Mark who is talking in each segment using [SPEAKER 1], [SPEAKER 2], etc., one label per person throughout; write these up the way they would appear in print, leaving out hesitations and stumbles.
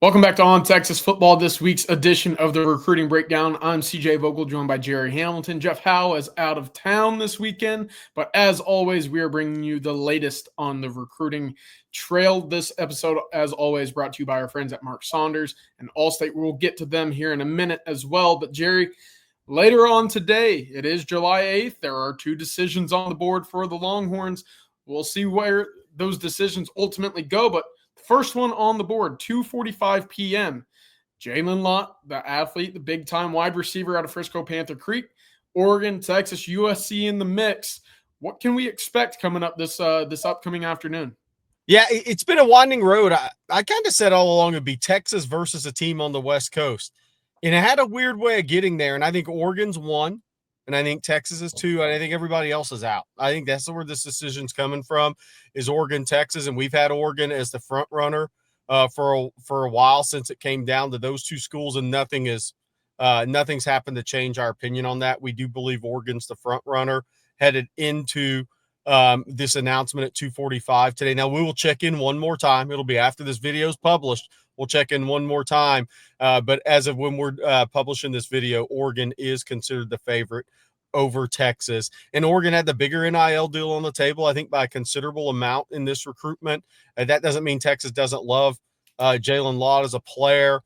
[SPEAKER 1] Welcome back to On Texas Football, this week's edition of the Recruiting Breakdown. I'm CJ Vogel, joined by Gerry Hamilton. Jeff Howe is out of town this weekend, but as always, we are bringing you the latest on the recruiting trail. This episode, as always, brought to you by our friends at Mark Saunders and Allstate. We'll get to them here in a minute as well. But Gerry, later on today, it is July 8th. There are two decisions on the board for the Longhorns. We'll see where those decisions ultimately go, but first one on the board, 2:45 p.m. Jaylen Lott, the athlete, the big-time wide receiver out of Frisco Panther Creek, Oregon, Texas, USC in the mix. What can we expect coming up this upcoming afternoon?
[SPEAKER 2] Yeah, it's been a winding road. I kind of said all along it'd be Texas versus a team on the West Coast. And it had a weird way of getting there, and I think Oregon's one, and I think Texas is two, and I think everybody else is out. I think that's where this decision's coming from, is Oregon, Texas, and we've had Oregon as the front runner for a while since it came down to those two schools, and nothing's happened to change our opinion on that. We do believe Oregon's the front runner headed into this announcement at 2:45 today. Now, we will check in one more time. It'll be after this video is published. We'll check in one more time. But as of when we're publishing this video, Oregon is considered the favorite over Texas. And Oregon had the bigger NIL deal on the table, I think, by a considerable amount in this recruitment. That doesn't mean Texas doesn't love Jaylen Lott as a player.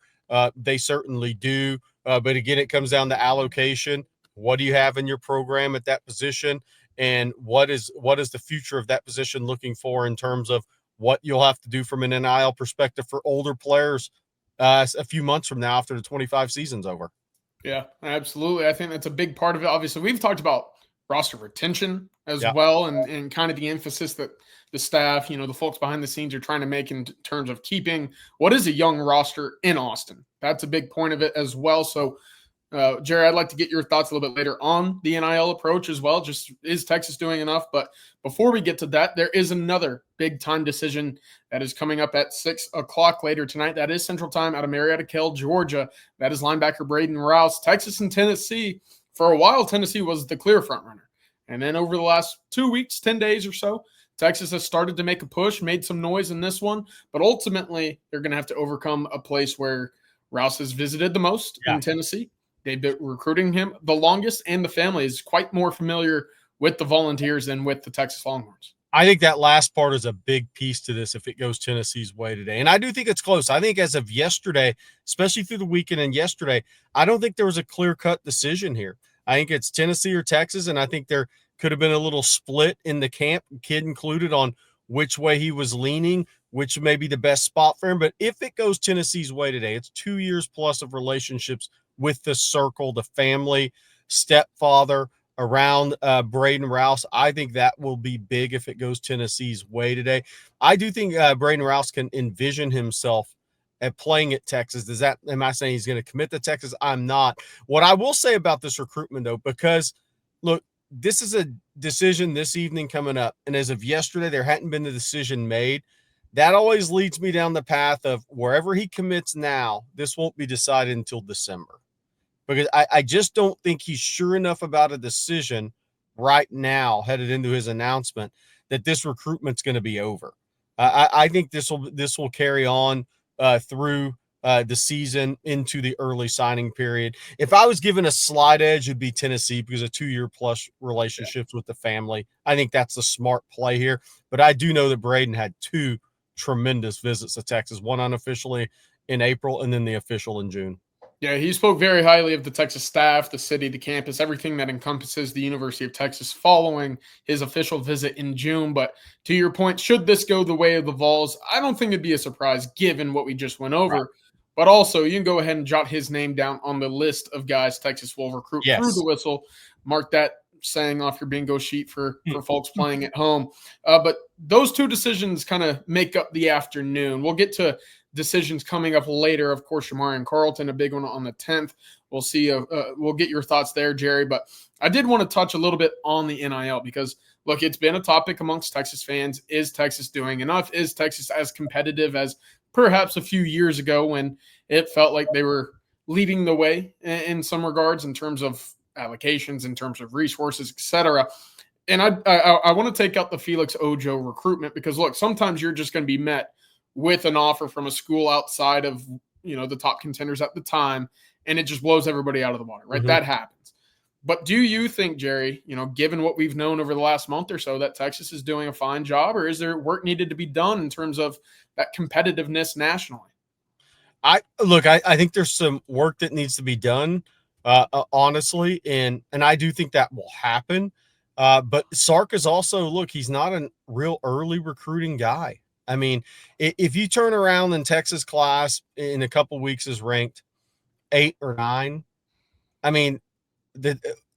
[SPEAKER 2] They certainly do. But again, it comes down to allocation. What do you have in your program at that position? And what is the future of that position looking for in terms of what you'll have to do from an NIL perspective for older players a few months from now after the 25 season's over?
[SPEAKER 1] Yeah, absolutely. I think that's a big part of it. Obviously, we've talked about roster retention as well, and kind of the emphasis that the staff, the folks behind the scenes are trying to make in terms of keeping what is a young roster in Austin. That's a big point of it as well. So, Gerry, I'd like to get your thoughts a little bit later on the NIL approach as well. Just, is Texas doing enough? But before we get to that, there is another big-time decision that is coming up at 6 o'clock later tonight. That is Central Time out of Marietta Kell, Georgia. That is linebacker Braden Rouse. Texas and Tennessee, for a while, Tennessee was the clear front runner. And then over the last 2 weeks, 10 days or so, Texas has started to make a push, made some noise in this one. But ultimately, they're going to have to overcome a place where Rouse has visited the most in Tennessee. They've been recruiting him the longest, and the family is quite more familiar with the Volunteers than with the Texas Longhorns.
[SPEAKER 2] I think that last part is a big piece to this if it goes Tennessee's way today. And I do think it's close. I think as of yesterday, especially through the weekend and yesterday, I don't think there was a clear-cut decision here. I think it's Tennessee or Texas, and I think there could have been a little split in the camp, kid included, on which way he was leaning, which may be the best spot for him. But if it goes Tennessee's way today, it's 2 years plus of relationships with the circle, the family, stepfather around Braden Rouse. I think that will be big if it goes Tennessee's way today. I do think Braden Rouse can envision himself at playing at Texas. Am I saying he's going to commit to Texas? I'm not. What I will say about this recruitment, though, because, look, this is a decision this evening coming up, and as of yesterday, there hadn't been a decision made. That always leads me down the path of wherever he commits now, this won't be decided until December. Because I just don't think he's sure enough about a decision right now, headed into his announcement, that this recruitment's going to be over. I think this will carry on through the season into the early signing period. If I was given a slight edge, it'd be Tennessee because of 2 year plus relationships with the family. I think that's the smart play here. But I do know that Brayden had two tremendous visits to Texas, one unofficially in April and then the official in June.
[SPEAKER 1] Yeah, he spoke very highly of the Texas staff, the city, the campus, everything that encompasses the University of Texas following his official visit in June. But to your point, should this go the way of the Vols, I don't think it'd be a surprise given what we just went over. Right. But also, you can go ahead and jot his name down on the list of guys Texas will recruit through the whistle. Mark that saying off your bingo sheet for folks playing at home. But those two decisions kind of make up the afternoon. We'll get to decisions coming up later. Of course, Shamari and Carlton, a big one on the 10th. We'll see. We'll get your thoughts there, Gerry. But I did want to touch a little bit on the NIL because, look, it's been a topic amongst Texas fans. Is Texas doing enough? Is Texas as competitive as perhaps a few years ago when it felt like they were leading the way in some regards in terms of allocations, in terms of resources, etc.? And I want to take out the Felix Ojo recruitment because, look, sometimes you're just going to be met with an offer from a school outside of, the top contenders at the time, and it just blows everybody out of the water, right?
[SPEAKER 2] Mm-hmm.
[SPEAKER 1] That happens. But do you think, Gerry, given what we've known over the last month or so, that Texas is doing a fine job, or is there work needed to be done in terms of that competitiveness nationally?
[SPEAKER 2] I think there's some work that needs to be done, honestly, and I do think that will happen. But Sark is also, he's not a real early recruiting guy. I mean, if you turn around and Texas class in a couple weeks is ranked 8 or 9, I mean,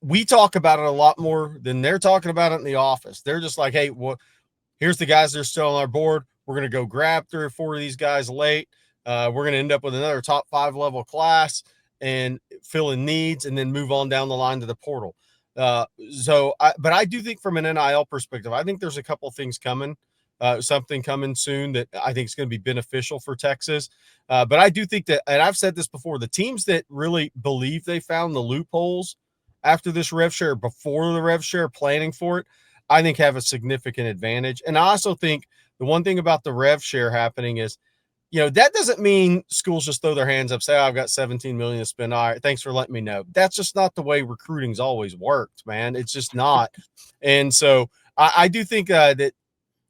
[SPEAKER 2] we talk about it a lot more than they're talking about it in the office. They're just like, hey, well, here's the guys that are still on our board. We're going to go grab 3 or 4 of these guys late. We're going to end up with another top 5 level class and fill in needs and then move on down the line to the portal. But I do think from an NIL perspective, I think there's a couple things coming, something coming soon that I think is going to be beneficial for Texas. But I do think that, and I've said this before, the teams that really believe they found the loopholes after this rev share, before the rev share, planning for it, I think have a significant advantage. And I also think the one thing about the rev share happening is, that doesn't mean schools just throw their hands up, say, I've got 17 million to spend. All right, thanks for letting me know. That's just not the way recruiting's always worked, man. It's just not. And so I do think that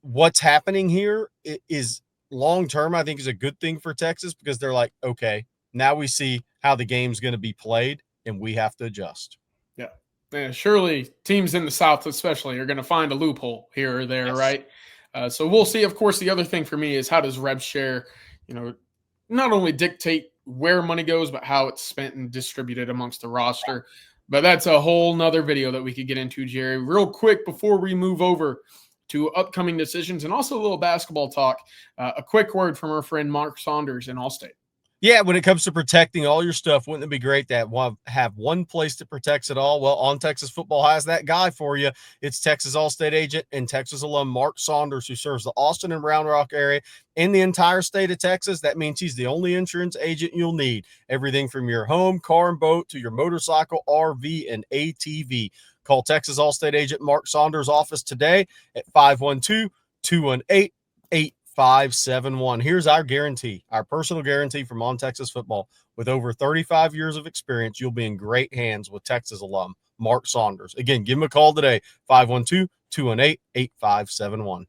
[SPEAKER 2] what's happening here is long-term, I think is a good thing for Texas, because they're like, okay, now we see how the game's going to be played and we have to adjust.
[SPEAKER 1] Yeah, surely teams in the South especially are going to find a loophole here or there,
[SPEAKER 2] Yes.
[SPEAKER 1] right? So we'll see. Of course, the other thing for me is, how does rev share, not only dictate where money goes, but how it's spent and distributed amongst the roster. But that's a whole nother video that we could get into, Gerry. Real quick, before we move over to upcoming decisions and also a little basketball talk, a quick word from our friend Mark Saunders in Allstate.
[SPEAKER 2] Yeah, when it comes to protecting all your stuff, wouldn't it be great to have one place that protects it all? Well, On Texas Football has that guy for you. It's Texas Allstate agent and Texas alum Mark Saunders, who serves the Austin and Round Rock area in the entire state of Texas. That means he's the only insurance agent you'll need. Everything from your home, car, and boat to your motorcycle, RV, and ATV. Call Texas Allstate agent Mark Saunders' office today at 512-218-8571. Here's our guarantee, our personal guarantee from On Texas Football. With over 35 years of experience, you'll be in great hands with Texas alum Mark Saunders. Again, give him a call today, 512-218-8571.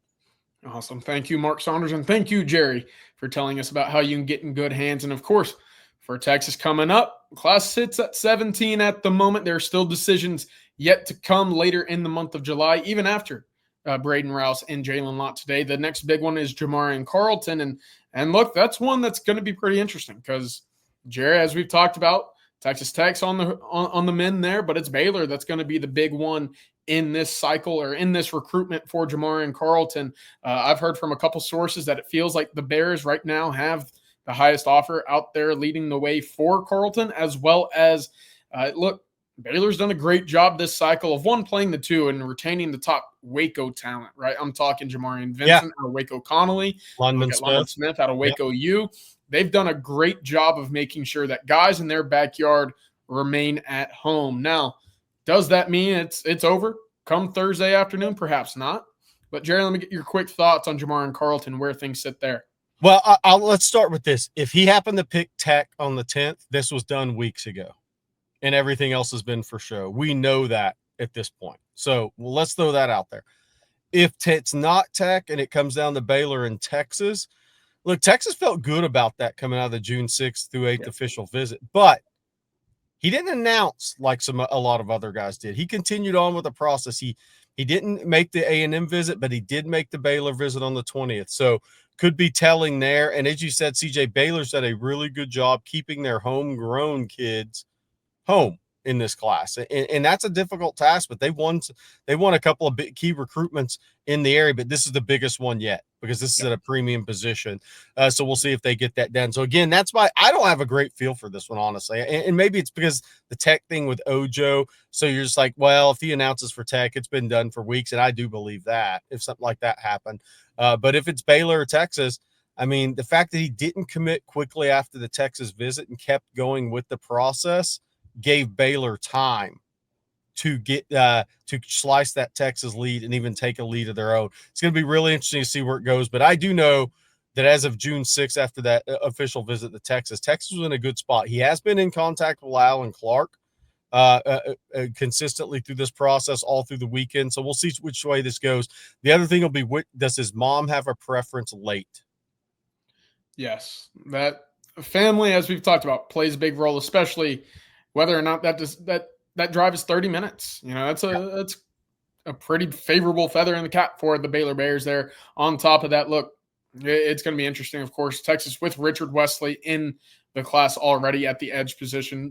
[SPEAKER 1] Awesome. Thank you, Mark Saunders. And thank you, Gerry, for telling us about how you can get in good hands. And of course, for Texas coming up, class sits at 17 at the moment. There are still decisions yet to come later in the month of July, even after Braden Rouse and Jaylen Lott today. The next big one is Jamarian Carlton. And look, that's one that's going to be pretty interesting because, Gerry, as we've talked about, Texas Tech's on the men there, but it's Baylor that's going to be the big one in this cycle or in this recruitment for Jamarian Carlton. I've heard from a couple sources that it feels like the Bears right now have the highest offer out there leading the way for Carlton, as well as, look, Baylor's done a great job this cycle of playing the 2 and retaining the top Waco talent, right? I'm talking Jamarian Vincent out of Waco Connolly, London Smith out of Waco U. They've done a great job of making sure that guys in their backyard remain at home. Now, does that mean it's over come Thursday afternoon? Perhaps not. But, Gerry, let me get your quick thoughts on Jamarian Carlton, where things sit there.
[SPEAKER 2] Well, let's start with this. If he happened to pick Tech on the 10th, this was done weeks ago. And everything else has been for show. We know that at this point. So let's throw that out there. If it's not Tech and it comes down to Baylor and Texas, look, Texas felt good about that coming out of the June 6th through 8th official visit. But he didn't announce like a lot of other guys did. He continued on with the process. He didn't make the A&M visit, but he did make the Baylor visit on the 20th. So could be telling there. And as you said, CJ, Baylor's done a really good job keeping their homegrown kids home in this class, and that's a difficult task, but they won a couple of big key recruitments in the area, but this is the biggest one yet because this is at a premium position. So we'll see if they get that done. So again, that's why I don't have a great feel for this one, honestly. And maybe it's because the Tech thing with Ojo. So you're just like, well, if he announces for Tech, it's been done for weeks. And I do believe that if something like that happened, but if it's Baylor or Texas, I mean, the fact that he didn't commit quickly after the Texas visit and kept going with the process gave Baylor time to get to slice that Texas lead and even take a lead of their own. It's going to be really interesting to see where it goes. But I do know that as of June 6th, after that official visit to Texas, Texas was in a good spot. He has been in contact with Alan Clark consistently through this process all through the weekend. So we'll see which way this goes. The other thing will be, does his mom have a preference late?
[SPEAKER 1] Yes, that family, as we've talked about, plays a big role, especially whether or not that drive is 30 minutes. That's a pretty favorable feather in the cap for the Baylor Bears there. On top of that, look, it's going to be interesting, of course. Texas with Richard Wesley in the class already at the edge position.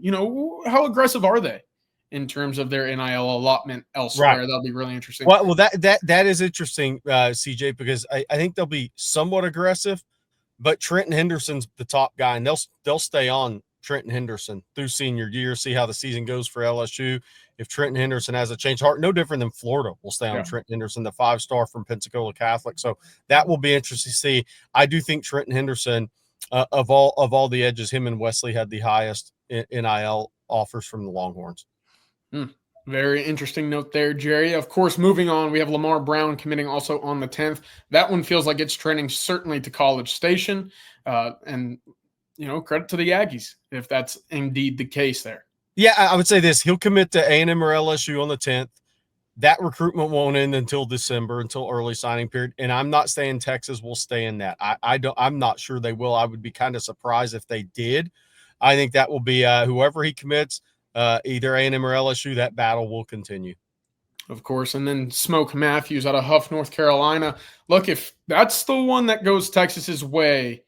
[SPEAKER 1] How aggressive are they in terms of their NIL allotment elsewhere? Right. That'll be really interesting.
[SPEAKER 2] Well, that is interesting, CJ, because I think they'll be somewhat aggressive, but Trenton Henderson's the top guy, and they'll stay on Trenton Henderson through senior year, see how the season goes for LSU. If Trenton Henderson has a change of heart, no different than Florida will stay on Trenton Henderson, the 5-star from Pensacola Catholic. So that will be interesting to see. I do think Trenton Henderson, of all the edges, him and Wesley had the highest NIL offers from the Longhorns.
[SPEAKER 1] Very interesting note there, Gerry. Of course, moving on, we have Lamar Brown committing also on the 10th. That one feels like it's trending certainly to College Station. And credit to the Aggies if that's indeed the case there.
[SPEAKER 2] Yeah, I would say this. He'll commit to A&M or LSU on the 10th. That recruitment won't end until December, until early signing period. And I'm not saying Texas will stay in that. I'm not sure they will. I would be kind of surprised if they did. I think that will be whoever he commits, either A&M or LSU, that battle will continue.
[SPEAKER 1] Of course. And then Smoke Matthews out of Huff, North Carolina. Look, if that's the one that goes Texas's way,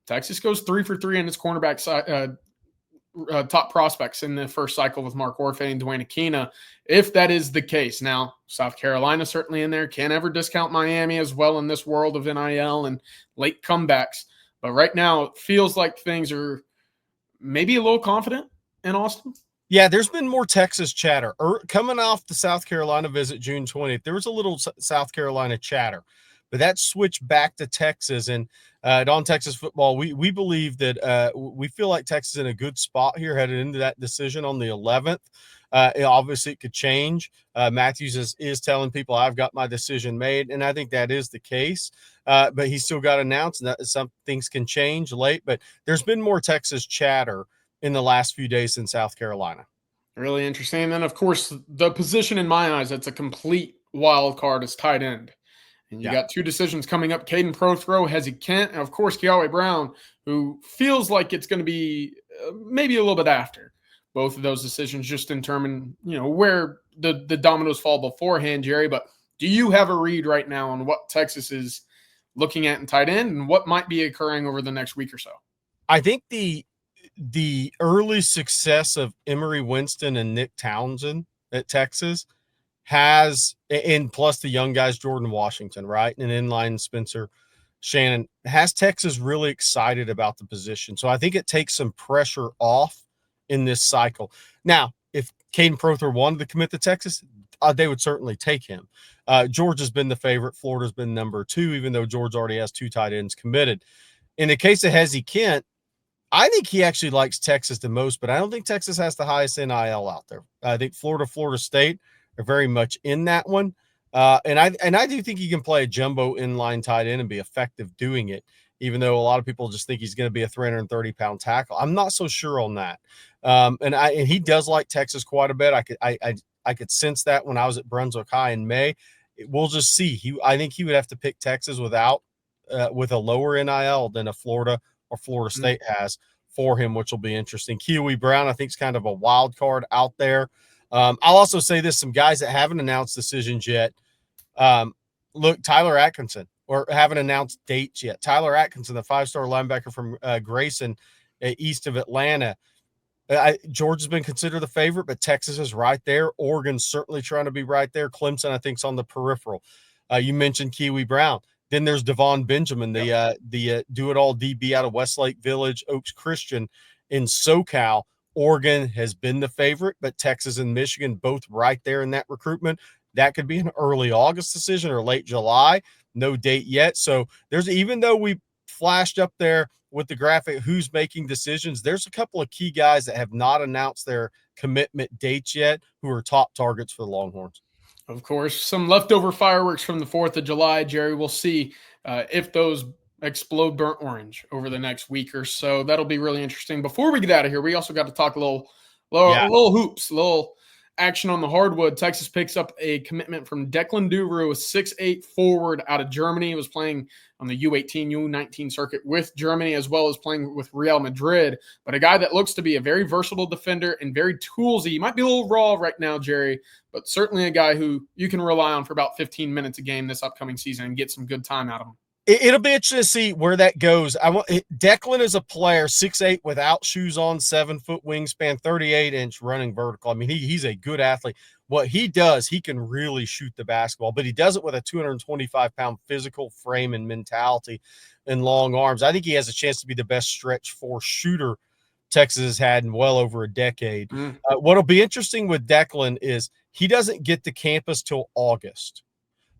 [SPEAKER 1] Texas goes 3 for 3 in its cornerback side. Top prospects in the first cycle with Mark Orfe and Dwayne Akina, if that is the case. Now, South Carolina certainly in there. Can't ever discount Miami as well in this world of NIL and late comebacks. But right now, it feels like things are maybe a little confident in Austin.
[SPEAKER 2] Yeah, there's been more Texas chatter. Coming off the South Carolina visit June 20th, there was a little South Carolina chatter. But that switched back to Texas, and on Texas football, we believe that we feel like Texas is in a good spot here headed into that decision on the 11th. Obviously, it could change. Matthews is telling people, I've got my decision made, and I think that is the case. But he's still got announced, and that some things can change late. But there's been more Texas chatter in the last few days than South Carolina.
[SPEAKER 1] Really interesting. And then, of course, the position in my eyes that's a complete wild card is tight end. And you got two decisions coming up, Caden Prothro, Hezzy Kent, and, of course, Keawe Brown, who feels like it's going to be maybe a little bit after. Both of those decisions just determine, where the dominoes fall beforehand, Gerry. But do you have a read right now on what Texas is looking at in tight end and what might be occurring over the next week or so?
[SPEAKER 2] I think the early success of Emory Winston and Nick Townsend at Texas has, and plus the young guys, Jordan Washington, right? And inline Spencer Shannon, has Texas really excited about the position. So I think it takes some pressure off in this cycle. Now, if Caden Prothro wanted to commit to Texas, they would certainly take him. Georgia's been the favorite. Florida's been number 2, even though Georgia already has 2 tight ends committed. In the case of Hezzy Kent, I think he actually likes Texas the most, but I don't think Texas has the highest NIL out there. I think Florida State are very much in that one. And I do think he can play a jumbo inline tight end and be effective doing it, even though a lot of people just think he's going to be a 330-pound tackle. I'm not so sure on that. And he does like Texas quite a bit. I could sense that when I was at Brunswick High in May. We'll just see. I think he would have to pick Texas with a lower NIL than a Florida or Florida State has for him, which will be interesting. Keawe Brown, I think, is kind of a wild card out there. I'll also say this, some guys that haven't announced decisions yet. Look, Tyler Atkinson, or haven't announced dates yet. Tyler Atkinson, the 5-star linebacker from Grayson, east of Atlanta. Georgia's been considered the favorite, but Texas is right there. Oregon's certainly trying to be right there. Clemson, I think, is on the peripheral. You mentioned Keawe Brown. Then there's Devon Benjamin, the do-it-all DB out of Westlake Village, Oaks Christian in SoCal. Oregon has been the favorite, but Texas and Michigan both right there in that recruitment. That could be an early August decision or late July. No date yet. So even though we flashed up there with the graphic who's making decisions, there's a couple of key guys that have not announced their commitment dates yet who are top targets for the Longhorns.
[SPEAKER 1] Of course, some leftover fireworks from the 4th of July, Gerry. We'll see if those explode burnt orange over the next week or so. That'll be really interesting. Before we get out of here, we also got to talk a little hoops, a little action on the hardwood. Texas picks up a commitment from Declan Duru, a 6'8" forward out of Germany. He was playing on the U18, U19 circuit with Germany, as well as playing with Real Madrid. But a guy that looks to be a very versatile defender and very toolsy. He might be a little raw right now, Jerry, but certainly a guy who you can rely on for about 15 minutes a game this upcoming season and get some good time out of him.
[SPEAKER 2] It'll be interesting to see where that goes. Declan is a player, 6'8", without shoes on, 7-foot wingspan, 38-inch running vertical. I mean, he's a good athlete. What he does, he can really shoot the basketball, but he does it with a 225-pound physical frame and mentality and long arms. I think he has a chance to be the best stretch four shooter Texas has had in well over a decade. What'll be interesting with Declan is he doesn't get to campus till August.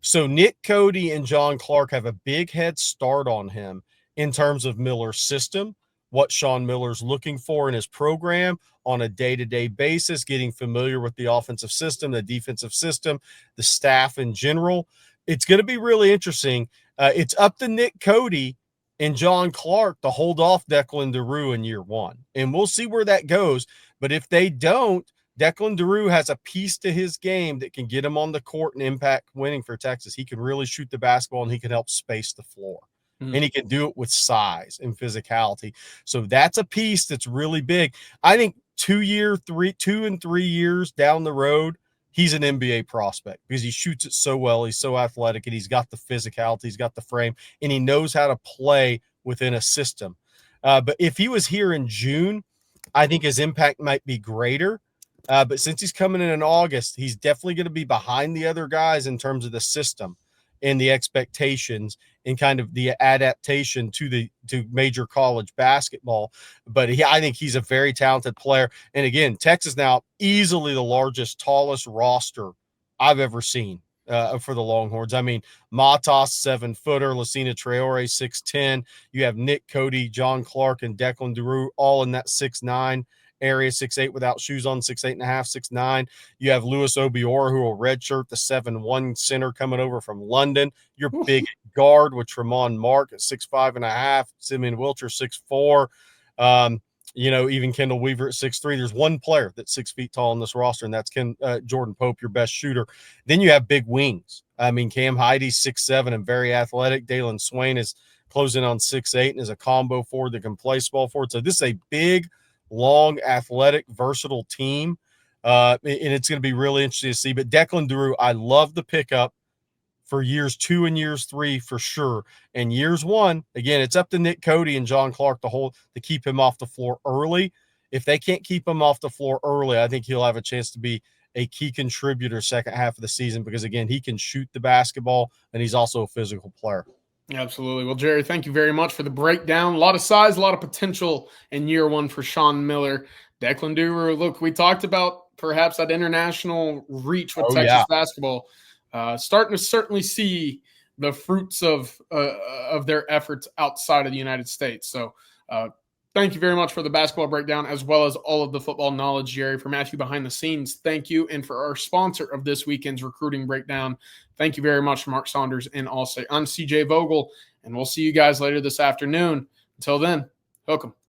[SPEAKER 2] So Nick Cody and John Clark have a big head start on him in terms of Miller's system, what Sean Miller's looking for in his program on a day-to-day basis, getting familiar with the offensive system, the defensive system, the staff in general. It's going to be really interesting. It's up to Nick Cody and John Clark to hold off Declan Duru in year one. And we'll see where that goes. But if they don't, Declan Duru has a piece to his game that can get him on the court and impact winning for Texas. He can really shoot the basketball, and he can help space the floor. And he can do it with size and physicality. So that's a piece that's really big. I think 2 and 3 years down the road, he's an NBA prospect because he shoots it so well. He's so athletic, and he's got the physicality, he's got the frame, and he knows how to play within a system. But if he was here in June, I think his impact might be greater. But since he's coming in August, he's definitely going to be behind the other guys in terms of the system and the expectations and kind of the adaptation to major college basketball. But I think he's a very talented player. And again, Texas now easily the largest, tallest roster I've ever seen for the Longhorns. I mean, Matas, 7-footer, Lucina Traore, 6'10". You have Nick Cody, John Clark, and Declan Duru all in that 6'9" area, 6'8" without shoes on, 6'8.5", 6'9". You have Louis Obiora, who will redshirt, the 7'1" center coming over from London. Your big guard with Tremont Mark at 6'5.5", Simeon Wilcher, 6'4". Even Kendall Weaver at 6'3". There's one player that's 6 feet tall on this roster, and that's Jordan Pope, your best shooter. Then you have big wings. I mean, Cam Heidi's 6'7" and very athletic. Dalen Swain is closing on 6'8" and is a combo forward that can play small forward. So this is a big, long, athletic, versatile team, and it's going to be really interesting to see. But Declan Duru, I love the pickup for years 2 and years 3 for sure. And years 1, again, it's up to Nick Cody and John Clark to keep him off the floor early. If they can't keep him off the floor early, I think he'll have a chance to be a key contributor second half of the season because, again, he can shoot the basketball, and he's also a physical player.
[SPEAKER 1] Absolutely. Well, Jerry, thank you very much for the breakdown. A lot of size, a lot of potential in year 1 for Sean Miller. Declan Duru, look, we talked about perhaps that international reach with Texas basketball. Starting to certainly see the fruits of their efforts outside of the United States. So thank you very much for the basketball breakdown as well as all of the football knowledge, Jerry. For Matthew behind the scenes, thank you. And for our sponsor of this weekend's recruiting breakdown, thank you very much, Mark Saunders and Allstate. I'm CJ Vogel, and we'll see you guys later this afternoon. Until then, hook 'em.